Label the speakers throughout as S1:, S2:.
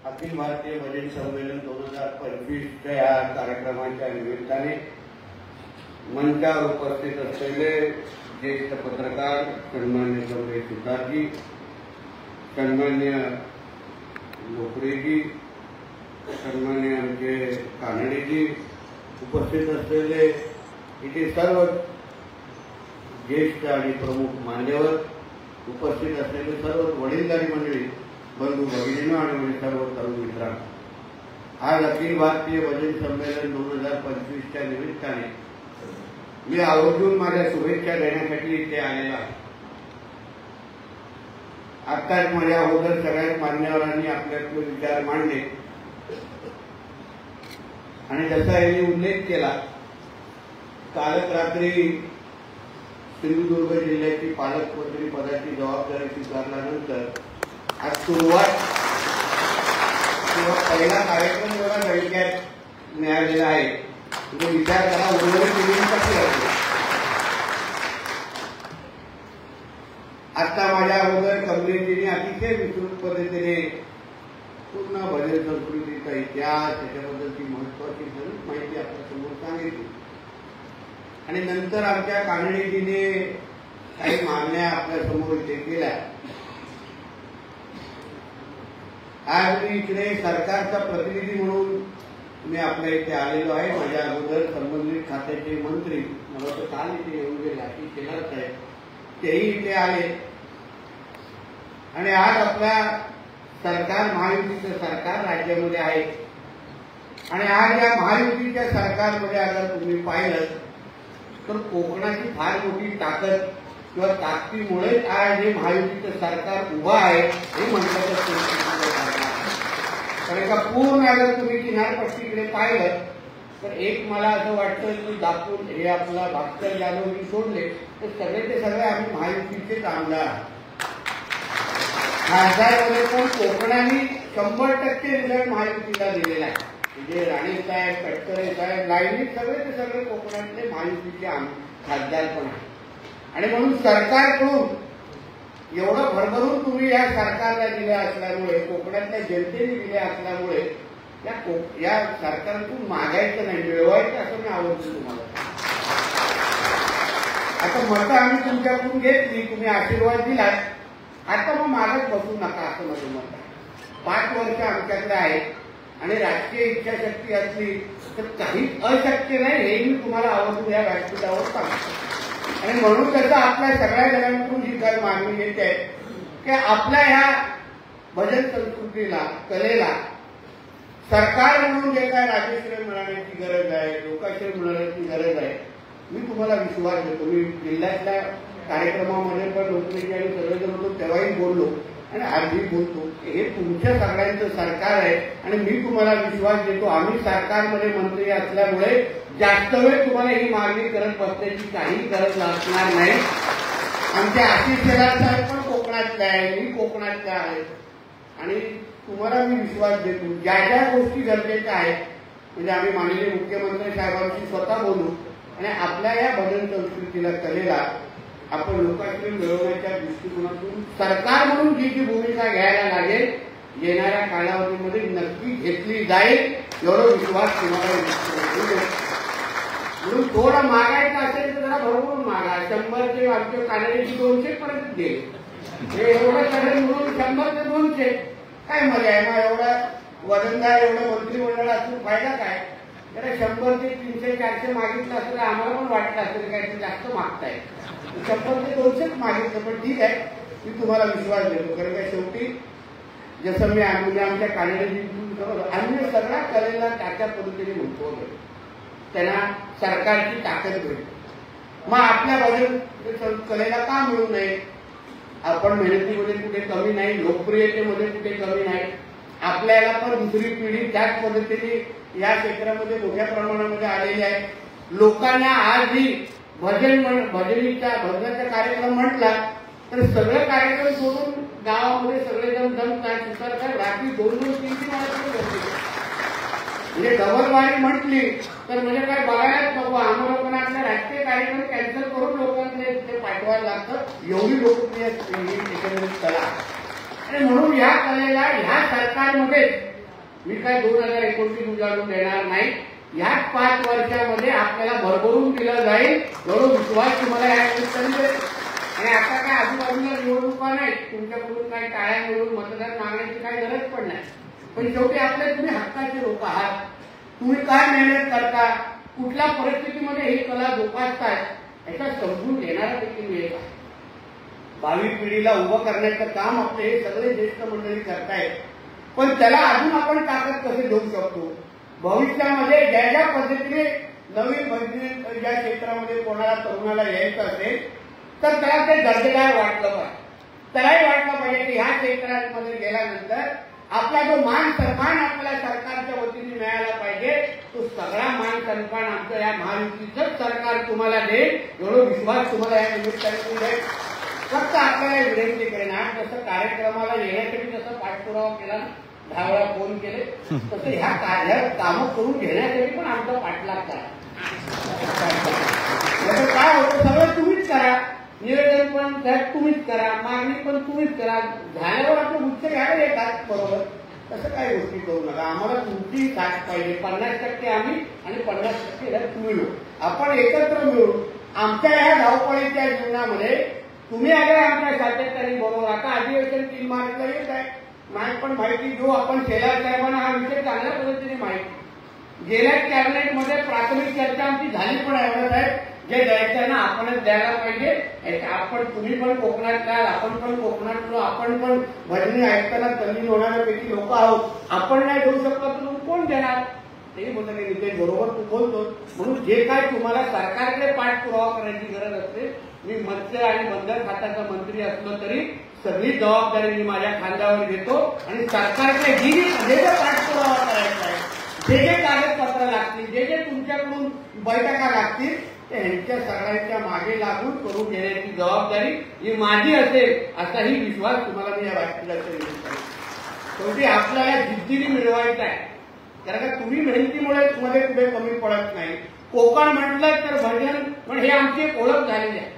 S1: Akhil Bharatiya budget संमेलन 2025 या कार्यक्रमाच्या निमित्ताने मंचावर उपस्थित असलेले ज्येष्ठ पत्रकार सन्मान्य गौरव सुतारजी, सन्मान्य लोकरेजी, सन्मान्य आमचे कानडेजी, उपस्थित असलेले इथे सर्व ज्येष्ठ आणि प्रमुख मान्यवर, उपस्थित असलेले सर्व वडीलधारी मंडळी, बंधू भगिनींनो आणि सर्व तरुण मित्रांनो, आज अखिल भारतीय बजेट संमेलन 2025च्या निमित्ताने मी आवर्जून माझ्या शुभेच्छा देण्यासाठी इथे आलेलो आहे। आत्ताच माझ्या अगोदर सगळ्यात मान्यवरांनी आपले विचार मांडले आणि जसा यांनी उल्लेख केला, कालच रात्री सिंधुदुर्ग जिल्ह्याची पालकमंत्री पदाची जबाबदारी स्वीकारल्यानंतर आज सुरुवात किंवा पहिला कार्यक्रम जेव्हा नळक्यात मिळालेला आहे, तो विचार करा उर्वरित दिवसांसाठी असतो। आता माझ्या अगोदर कमलेजीने अतिशय विस्तृत पद्धतीने पूर्ण बजेट संस्कृतीचा इतिहास, त्याच्याबद्दलची महत्वाची बरीच माहिती आपल्या समोर सांगितली आणि नंतर आमच्या कानडेजीने काही मागण्या आपल्या समोर इथे केल्या। आज मी इकडे सरकारचा प्रतिनिधी म्हणून मी आपल्या इथे आलेलो आहे। माझ्या अगोदर संबंधित खात्याचे मंत्री, मला तर काल इथे येऊन गेले, अशी केलाच आहे, तेही इथे आले आणि आज आपल्या सरकार, महायुतीचं सरकार राज्यामध्ये आहे आणि आज या महायुतीच्या सरकारमध्ये अगर तुम्ही पाहिलं तर कोकणाची फार मोठी ताकद किंवा ताकदीमुळे आज हे महायुतीचं सरकार उभं आहे हे म्हणतात। कारण का पूर्ण अगर तुम्ही किनारपट्टीकडे पाहिलं तर एक मला असं वाटतं की दाखवून हे आपला भास्कर जाधवजी सोडले तर सगळे ते सगळे आम्ही महायुतीचेच आमदार आहोत। खासदारमध्ये पण कोकणाने 100% रिझल्ट महायुतीला दिलेला आहे, म्हणजे राणे साहेब, तटकरे साहेब, लाईनीत सगळे ते सगळे कोकणातले महायुतीचे खासदार पण आहेत आणि म्हणून सरकारकडून एवढं भरभरून तुम्ही या सरकारला दिले असल्यामुळे, कोकणातल्या जनतेने दिले असल्यामुळे या सरकारतून मागायचं नाही, मिळवायचं असं मी आवडतो तुम्हाला। आता मतं आम्ही तुमच्याकडून घेतली, तुम्ही आशीर्वाद दिलाय, आता मग मागत बसू नका असं माझं मत आहे। 5 वर्ष आमच्याकडे आहे आणि राजकीय इच्छाशक्ती असली तर काही अशक्य नाही हे मी तुम्हाला आवर्जून या व्यासपीठावर सांगतो आणि म्हणून त्याचा आपल्या सगळ्या जणांकडून जी काही मागणी येते की आपल्या ह्या भजन संस्कृतीला, कलेला सरकार म्हणून जे काय राजश्री मिळवण्याची गरज आहे, लोकाश्रय मिळवण्याची गरज आहे, मी तुम्हाला विश्वास देतो। मी जिल्ह्यातल्या कार्यक्रमामध्ये पण लोकनेते आणि सगळेजण होतो तेव्हाही बोललो आणि आजही बोलतो, हे तुमच्या सगळ्यांचं सरकार आहे आणि मी तुम्हाला विश्वास देतो, आम्ही सरकारमध्ये मंत्री असल्यामुळे जास्त वेळ तुम्हाला ही मागणी करत बसण्याची काही गरज असणार नाही। आमचे आशिष शेलार साहेब पण कोकणातले आहे, मी कोकणातले आहे आणि तुम्हाला मी विश्वास देतो, ज्या ज्या गोष्टी गरजेच्या आहेत म्हणजे आम्ही माननीय मुख्यमंत्री साहेबांशी स्वतः बोलू आणि आपल्या या भजन संस्कृतीला, कलेला आपण लोकांकडे मिळवण्याच्या दृष्टिकोनातून सरकार म्हणून जी जी भूमिका घ्यायला लागेल येणाऱ्या कालावधीमध्ये नक्की घेतली जाईल, एवढा विश्वास तुम्हाला म्हणून थोडं मागायचं असेल तर जरा भरपूर मागा। 100 आमच्या कानडेची 200 पर्यंत गेले, हे एवढं सगळे मिळून 100 ते 200 काय मजा आहे? मग एवढा वजनदार एवढं मंत्रिमंडळ असून फायदा काय? जरा 100 ते 300 400 मागितलं असतं आम्हाला पण वाटलं असतं काय ते जास्त मागताय, 100 ते 200 मागितलं, पण ठीक आहे, मी तुम्हाला विश्वास देतो। कारण काय शेवटी जसं मी आमच्या कानडेजी अन्य सगळ्या कलेला त्याच्या पद्धतीने महत्व देतो, त्यांना सरकारची ताकद भेटते। मग आपल्या भजन कलेला का मिळू नये? आपण मेहनतीमध्ये कुठे कमी नाही, लोकप्रियतेमध्ये कुठे कमी नाही. आपल्याला पण दुसरी पिढी त्याच पद्धतीने या क्षेत्रामध्ये मोठ्या प्रमाणामध्ये आलेली आहे. लोकांना आजही भजनाचा कार्यक्रम म्हटला तर सगळे कार्यक्रम सोडून गावामध्ये सगळेजण जमतात. रात्री 2-2-3-3 वाजता म्हणजे डबलवारी म्हटली तर म्हणजे काय बघायलाच नको. आम्हाला पण आपल्या राजकीय कार्यक्रम कॅन्सल करून लोकांना ते पाठवायला लागतं. एवढी लोकप्रिय एकंदरीत कला. आणि म्हणून या कलेला ह्या सरकारमध्ये मी काय 2029 उजाडून देणार नाही. ह्याच 5 वर्षामध्ये आपल्याला भरभरून दिलं जाईल एवढा विश्वास तुम्हाला या निमित्ताने देतो. आणि आता काय आजूबाजूला निवडणुका नाही, तुमच्याकडून काही टाळ्या मिळवून मतदान मागण्याची काही गरज पण नाही. पण शेवटी आपले तुम्ही हक्काचे लोक आहात. तुम्ही काय मेहनत करता, कुठल्या परिस्थितीमध्ये ही कला जोपासताय याचा समजून घेणारा देखील मी आहे. भावी पिढीला उभं करण्याचं काम आपले हे सगळे ज्येष्ठ मंडळी करतायत. पण त्याला अजून आपण ताकद कसे देऊ शकतो. भविष्यामध्ये ज्या ज्या पद्धतीने नवीन भजनी ज्या क्षेत्रामध्ये कोणाला तरुणाला यायचं असेल तर त्याला ते दर्जेदार वाटलं पाहिजे. त्यालाही वाटलं पाहिजे की ह्या क्षेत्रामध्ये गेल्यानंतर आपला जो मान सन्मान आपल्याला सरकारच्या वतीने मिळाला पाहिजे, तो सगळा मान सन्मान आमचं या महायुतीचंच सरकार तुम्हाला देईल एवढा विश्वास तुम्हाला या निमित्ताने देईल. फक्त आपल्याला विनंती करेन, जसं कार्यक्रमाला येण्यासाठी जसं पाठपुरावा केला, 10 वेळा फोन केले, तसं ह्या कामं करून घेण्यासाठी पण आमचा पाठलाग करा. काय होतं, सगळं तुम्हीच करा. निवेदन पण तुम्हीच करा, मागणी पण तुम्हीच करा. झाल्यावर आपण उच्च घ्यायला येतात बरोबर. तसं काही गोष्टी करू नका. आम्हाला तुमची साथ पाहिजे. 50% आम्ही आणि 50% तुम्ही लोक आपण एकत्र मिळून आमच्या या धावपळीच्या जीवनामध्ये तुम्ही अगर आमच्या सातत्याने बरोबर. आता अधिवेशन 3 मार्चला येत आहे. नाही पण माहिती घेऊ आपण. शेलार साहेबांना हा विषय चांगल्या पद्धतीने माहिती. गेल्या कॅबिनेटमध्ये प्राथमिक चर्चा आमची झाली पण आहे. एवढं साहेब जे द्यायचं ना आपणच द्यायला पाहिजे. आपण तुम्ही पण कोकणात द्याल, आपण पण कोकणातलो, आपण पण भजनी ऐकताना तल्लीन होणाऱ्यापैकी लोक आहोत. आपण नाही देऊ शकतो तर कोण देणार. ते बोलतो की नितेश बरोबर तू बोलतो. म्हणून जे काय तुम्हाला सरकारकडे पाठपुरावा करायची गरज असते, मी मत्स्य आणि बंदर खात्याचा मंत्री असलो तरी सगळी जबाबदारी मी माझ्या खांद्यावर घेतो. आणि सरकारकडे जे जे पाठपुरावा करायचा आहे, जे जे कागदपत्र लागतील, जे जे तुमच्याकडून बैठका लागतील, यांच्या सगळ्यांच्या मागे लागून करून घेण्याची जबाबदारी ही माझी असेल असाही विश्वास तुम्हाला मी या व्यासपीठाच्या निमित्ताने. शेवटी आपल्याला जिद्दीने मिळवायचं आहे. कारण का तुम्ही मेहनतीमुळे मध्ये कुठे कमी पडत नाही. कोकण म्हटलं तर भजन पण हे आमची एक ओळख झालेली आहे.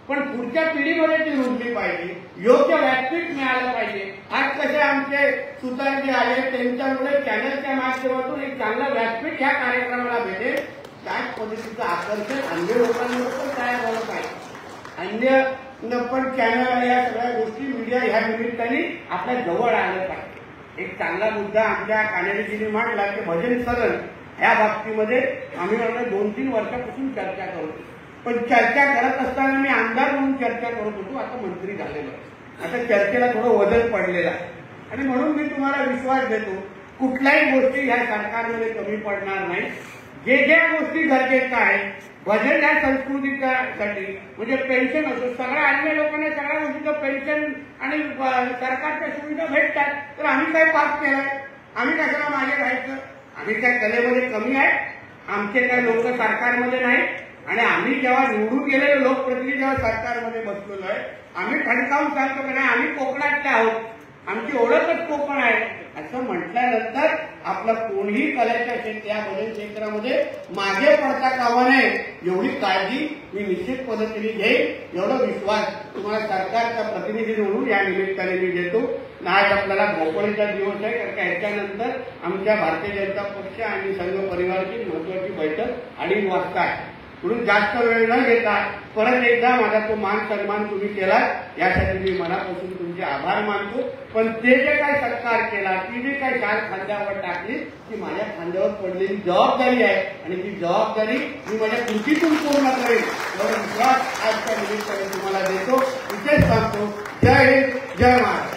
S1: पण पुढच्या पिढीमध्ये ती रुजली पाहिजे. योग्य व्यासपीठ मिळालं पाहिजे. आज कसे आमचे सुतारजी आले, त्यांच्यामुळे चॅनलच्या माध्यमातून एक चांगलं व्यासपीठ ह्या कार्यक्रमाला भेटेल. त्याच पद्धतीचं आकर्षण अन्य लोकांवर पण तयार झालं पाहिजे. अन्य पण चॅनल या सगळ्या गोष्टी मीडिया ह्या निमित्ताने आपल्या जवळ आलं पाहिजे. एक चांगला मुद्दा आमच्या कानेरीजीने मांडला की भजन सदन या बाबतीमध्ये आम्ही 2-3 वर्षापासून चर्चा करतो. पण चर्चा करत असताना मी आमदार म्हणून चर्चा करत होतो, आता मंत्री झालेलो आहे. आता चर्चेला थोडं वजन पडलेलं आहे. आणि म्हणून मी तुम्हाला विश्वास देतो कुठल्याही गोष्टी ह्या सरकारमध्ये कमी पडणार नाही. जे ज्या गोष्टी गरजेच्या आहेत भजन या संस्कृतीसाठी म्हणजे पेन्शन असो, सगळ्या अन्य लोकांना सगळ्या गोष्टीचं पेन्शन आणि सरकारच्या सुविधा भेटतात. तर आम्ही काय पास केलाय? आम्ही कशाला मागे राहायचं? आम्ही काय कलेमध्ये कमी आहे? आमचे काय लोक सरकारमध्ये नाही. आणि आम्ही जेव्हा निवडून गेलेले लोकप्रतिनिधी जेव्हा सरकारमध्ये बसलेलो आहे, आम्ही ठणकावून सांगतो की नाही आम्ही कोकणातले आहोत, आमची ओळखच कोकण आहे असं म्हटल्यानंतर आपलं कोणीही कलेच्या या भजन क्षेत्रामध्ये मागे पडता कामा नये एवढी काळजी मी निश्चित पद्धतीने घेईन. एवढा विश्वास तुम्हाला सरकारचा प्रतिनिधी म्हणून या निमित्ताने मी देतो. आज आपल्याला भोपळीचा दिवस आहे, कारण याच्यानंतर आमच्या भारतीय जनता पक्ष आणि संघ परिवाराची महत्वाची बैठक 2:30 वाजता आहे. म्हणून जास्त वेळ न घेता परत एकदा माझा तो मान सन्मान तुम्ही केला यासाठी मी मनापासून तुमचे आभार मानतो. पण ते जे काय सत्कार केला, ती जी काय शाल खांद्यावर टाकली ती माझ्या खांद्यावर पडलेली जबाबदारी आहे आणि ती जबाबदारी मी माझ्या कृतीतून पूर्ण करेन एवढा विश्वास आजच्या निमित्ताने तुम्हाला देतो. इथेच सांगतो. जय हिंद, जय महाराष्ट्र.